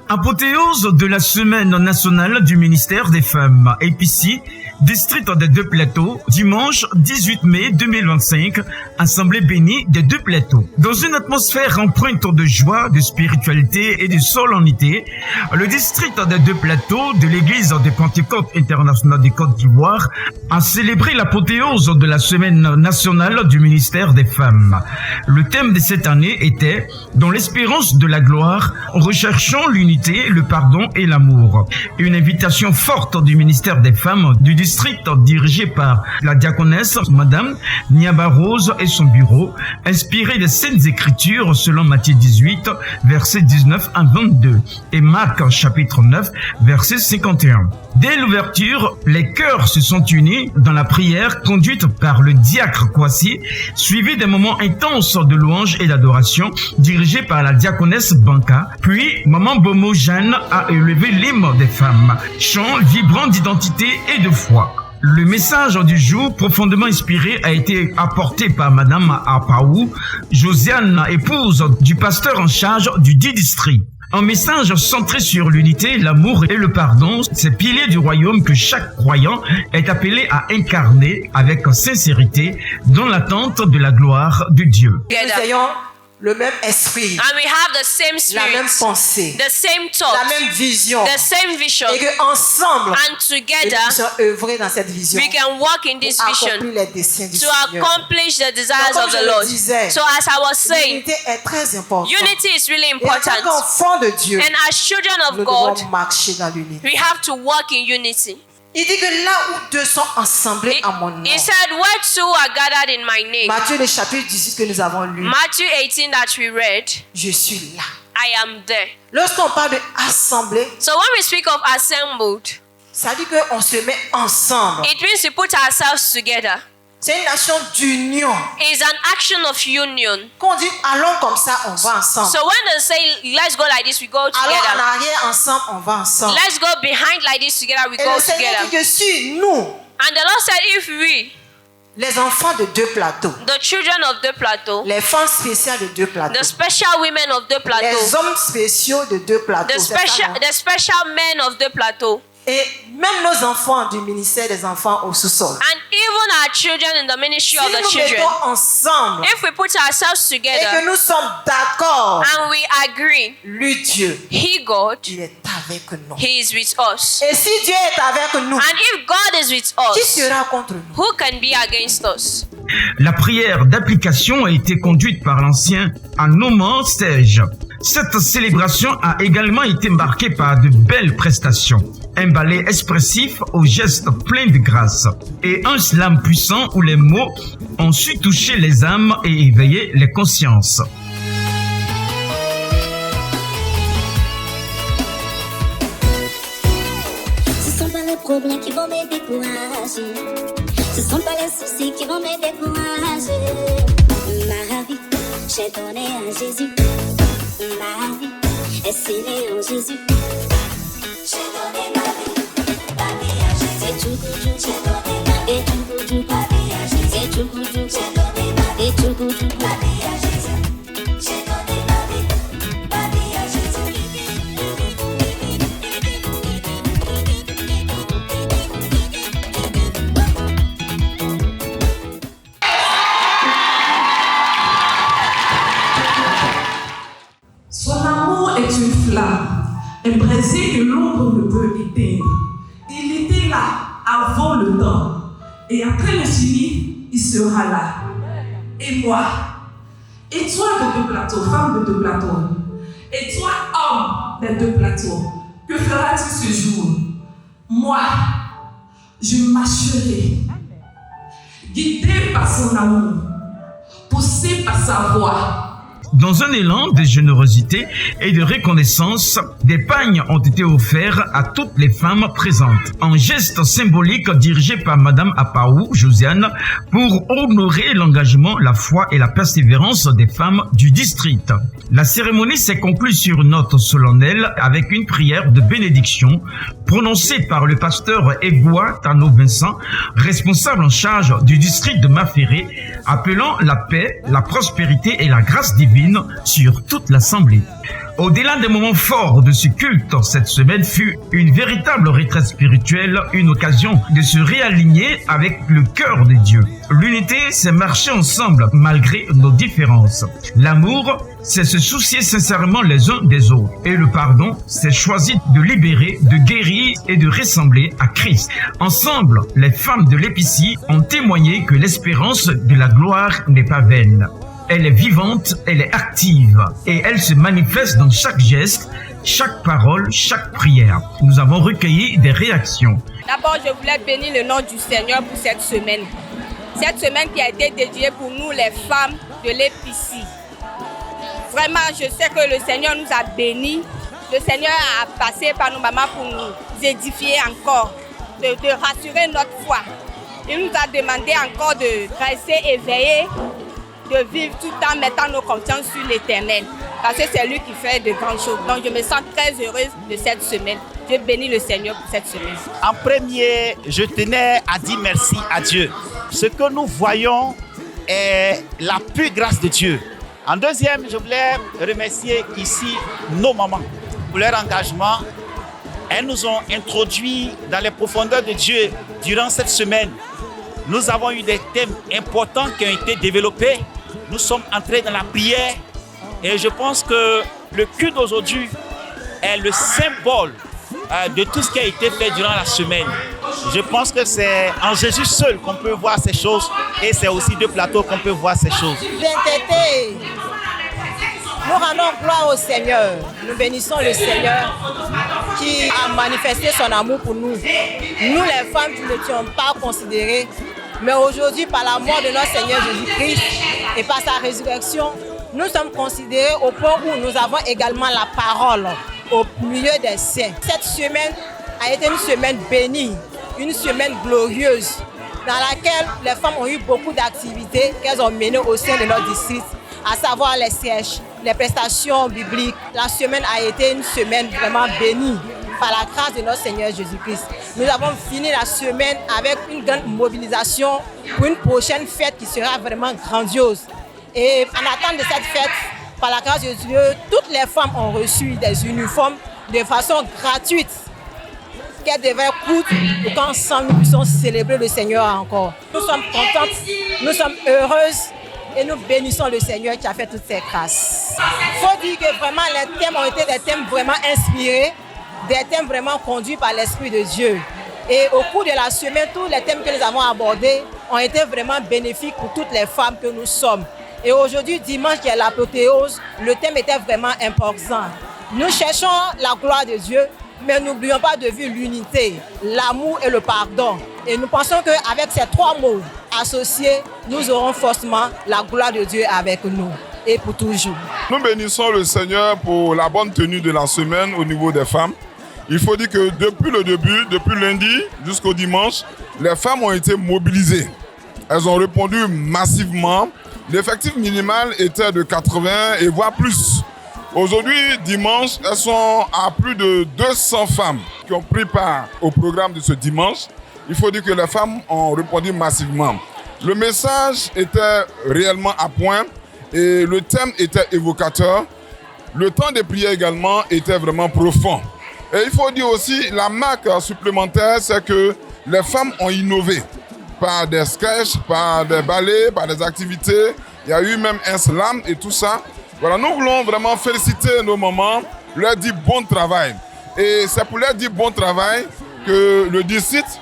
Apothéose de la semaine nationale du ministère des Femmes, APC, district des Deux Plateaux, dimanche 18 mai 2025, assemblée bénie des Deux Plateaux. Dans une atmosphère empreinte de joie, de spiritualité et de solennité, le district des Deux Plateaux de l'église de Pentecôte internationale de Côte d'Ivoire a célébré l'apothéose de la semaine nationale du ministère des Femmes. Le thème de cette année était « Dans l'espérance de la gloire, recherchons l'unité, le pardon et l'amour ». Une invitation forte du ministère des Femmes du district dirigé par la diaconesse Madame Niaba Rose et son bureau, inspiré des Saintes Écritures selon Matthieu 18, versets 19 à 22 et Marc chapitre 9, verset 51. Dès l'ouverture, les chœurs se sont unis dans la prière conduite par le diacre Kwasi, suivi des moments intenses de louange et d'adoration dirigés par la diaconesse Banka. Puis, Maman Bomo Jeanne a élevé l'hymne des femmes, chant vibrant d'identité et de foi. Le message du jour, profondément inspiré, a été apporté par Madame Apaou, Josiane, épouse du pasteur en charge du dit district. Un message centré sur l'unité, l'amour et le pardon, ces piliers du royaume que chaque croyant est appelé à incarner avec sincérité dans l'attente de la gloire de Dieu. Nous ayons le même esprit, and we have the same la même spirit, pensée, the same thought, la même vision, the same vision, et qu'ensemble, and nous together puissions œuvrer dans cette vision we can walk in this pour accomplir vision les desseins du to Seigneur. accomplish the desires Donc, of comme the je Lord. le disais, So as I was saying, l'unité est très importante. unity is really Et en tant important. qu'enfants de Dieu, And as children nous of God, devons marcher dans l'unité. we have to walk in unity. Il dit que là où deux sont assemblés à mon nom, He said, where two are gathered in my name. Matthieu le chapitre 18 que nous avons lu, Matthew 18 that we read, je suis là. I am there. Lorsqu'on parle de assemblée, So when we speak of assembled, ça dit qu'on se met ensemble. it means we put ourselves together. C'est une action d'union. It's an action of union. Quand on dit allons comme ça, on va ensemble. So when they say let's go like this, we go Allons en together. arrière ensemble, on va ensemble. Let's go behind like this together, we Et go le Seigneur dit together. que si nous, And the Lord said, if we, les enfants de Deux Plateaux, the children of the plateau, les femmes spéciales de Deux Plateaux, the special women of the plateau, les hommes spéciaux de Deux Plateaux, c'est ça, non? the special men of the plateau, Et même nos enfants du ministère des enfants au sous-sol. and even our children in the ministry Si of the nous children, mettons ensemble if we put ourselves et together que nous sommes d'accord, and we agree, lui Dieu, He, God, il est avec nous. He is with us. Et si Dieu est avec nous, And if God is with qui us, sera contre nous? who can be against us? La prière d'application a été conduite par l'ancien Anoman Serge. Cette célébration a également été marquée par de belles prestations, un ballet expressif aux gestes pleins de grâce et un slam puissant où les mots ont su toucher les âmes et éveiller les consciences. Ce sont pas les problèmes qui vont me décourager. Ce sont pas les soucis qui vont me décourager. Ma vie, j'ai donné à Jésus. Ma vie est scellée en Jésus. J'ai donné ma vie à Jésus. Et tout coup, j'ai donné ma vie. Et tout coup, ma vie à Jésus. Et tout coup, j'ai donné ma vie. Et tout coup, ma vie à Jésus. J'ai donné ma vie à Jésus. Son amour est une flamme, un brasier que l'ombre ne peut éteindre. Il était là avant le temps, et après le fini, il sera là. Et moi, et toi de Deux Plateaux, femme de Deux Plateaux, et toi homme des Deux Plateaux, que feras-tu ce jour? Moi, je marcherai, guidé par son amour, poussé par sa voix. Dans un élan de générosité et de reconnaissance, des pagnes ont été offerts à toutes les femmes présentes. Un geste symbolique dirigé par Madame Apaou, Josiane, pour honorer l'engagement, la foi et la persévérance des femmes du district. La cérémonie s'est conclue sur une note solennelle avec une prière de bénédiction prononcée par le pasteur Egoua Tano Vincent, responsable en charge du district de Maféré, appelant la paix, la prospérité et la grâce divine sur toute l'assemblée. Au-delà des moments forts de ce culte, cette semaine fut une véritable retraite spirituelle, une occasion de se réaligner avec le cœur de Dieu. L'unité, c'est marcher ensemble malgré nos différences. L'amour, c'est se soucier sincèrement les uns des autres. Et le pardon, c'est choisir de libérer, de guérir et de ressembler à Christ. Ensemble, les femmes de l'Épicie ont témoigné que l'espérance de la gloire n'est pas vaine. Elle est vivante, elle est active et elle se manifeste dans chaque geste, chaque parole, chaque prière. Nous avons recueilli des réactions. D'abord, je voulais bénir le nom du Seigneur pour cette semaine. Cette semaine qui a été dédiée pour nous, les femmes de l'Épicie. Vraiment, je sais que le Seigneur nous a bénis. Le Seigneur a passé par nos mamans pour nous édifier encore, de rassurer notre foi. Il nous a demandé encore de rester éveillés, de vivre tout en mettant nos confiances sur l'Éternel. Parce que c'est lui qui fait de grandes choses. Donc je me sens très heureuse de cette semaine. Je bénis le Seigneur pour cette semaine. En premier, je tenais à dire merci à Dieu. Ce que nous voyons est la pure grâce de Dieu. En deuxième, je voulais remercier ici nos mamans pour leur engagement. Elles nous ont introduits dans les profondeurs de Dieu durant cette semaine. Nous avons eu des thèmes importants qui ont été développés. Nous sommes entrés dans la prière et je pense que le culte d'aujourd'hui est le symbole de tout ce qui a été fait durant la semaine. Je pense que c'est en Jésus seul qu'on peut voir ces choses et c'est aussi de plateau qu'on peut voir ces choses. Nous rendons gloire au Seigneur. Nous bénissons le Seigneur qui a manifesté son amour pour nous. Nous, les femmes, nous n'étions pas considérées. Mais aujourd'hui, par la mort de notre Seigneur Jésus-Christ et par sa résurrection, nous sommes considérés au point où nous avons également la parole au milieu des saints. Cette semaine a été une semaine bénie, une semaine glorieuse, dans laquelle les femmes ont eu beaucoup d'activités qu'elles ont menées au sein de notre district, à savoir les sièges, les prestations bibliques. La semaine a été une semaine vraiment bénie par la grâce de notre Seigneur Jésus-Christ. Nous avons fini la semaine avec une grande mobilisation pour une prochaine fête qui sera vraiment grandiose. Et en attente de cette fête, par la grâce de Dieu, toutes les femmes ont reçu des uniformes de façon gratuite qu'elles devaient coûter pour qu'ensemble nous puissions célébrer le Seigneur encore. Nous sommes contentes, nous sommes heureuses et nous bénissons le Seigneur qui a fait toutes ces grâces. Il faut dire que vraiment les thèmes ont été des thèmes vraiment inspirés, des thèmes vraiment conduits par l'Esprit de Dieu. Et au cours de la semaine, tous les thèmes que nous avons abordés ont été vraiment bénéfiques pour toutes les femmes que nous sommes. Et aujourd'hui, dimanche, qui est l'apothéose, le thème était vraiment important. Nous cherchons la gloire de Dieu, mais n'oublions pas de vue l'unité, l'amour et le pardon. Et nous pensons qu'avec ces trois mots associés, nous aurons forcément la gloire de Dieu avec nous et pour toujours. Nous bénissons le Seigneur pour la bonne tenue de la semaine au niveau des femmes. Il faut dire que depuis le début, depuis lundi jusqu'au dimanche, les femmes ont été mobilisées. Elles ont répondu massivement. L'effectif minimal était de 80 et voire plus. Aujourd'hui, dimanche, elles sont à plus de 200 femmes qui ont pris part au programme de ce dimanche. Il faut dire que les femmes ont répondu massivement. Le message était réellement à point et le thème était évocateur. Le temps de prière également était vraiment profond. Et il faut dire aussi, la marque supplémentaire, c'est que les femmes ont innové par des sketchs, par des ballets, par des activités. Il y a eu même un slam et tout ça. Voilà, nous voulons vraiment féliciter nos mamans, leur dire bon travail. Et c'est pour leur dire bon travail que le district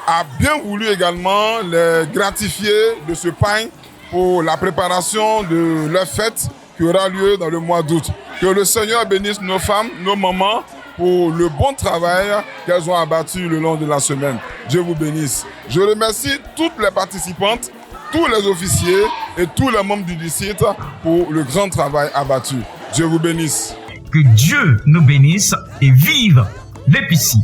a bien voulu également les gratifier de ce pain pour la préparation de leur fête qui aura lieu dans le mois d'août. Que le Seigneur bénisse nos femmes, nos mamans, pour le bon travail qu'elles ont abattu le long de la semaine. Dieu vous bénisse. Je remercie toutes les participantes tous les officiers et tous les membres du district pour le grand travail abattu. Dieu vous bénisse. Que Dieu nous bénisse et vive l'EPC.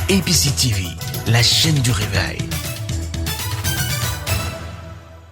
APC TV, la chaîne du réveil.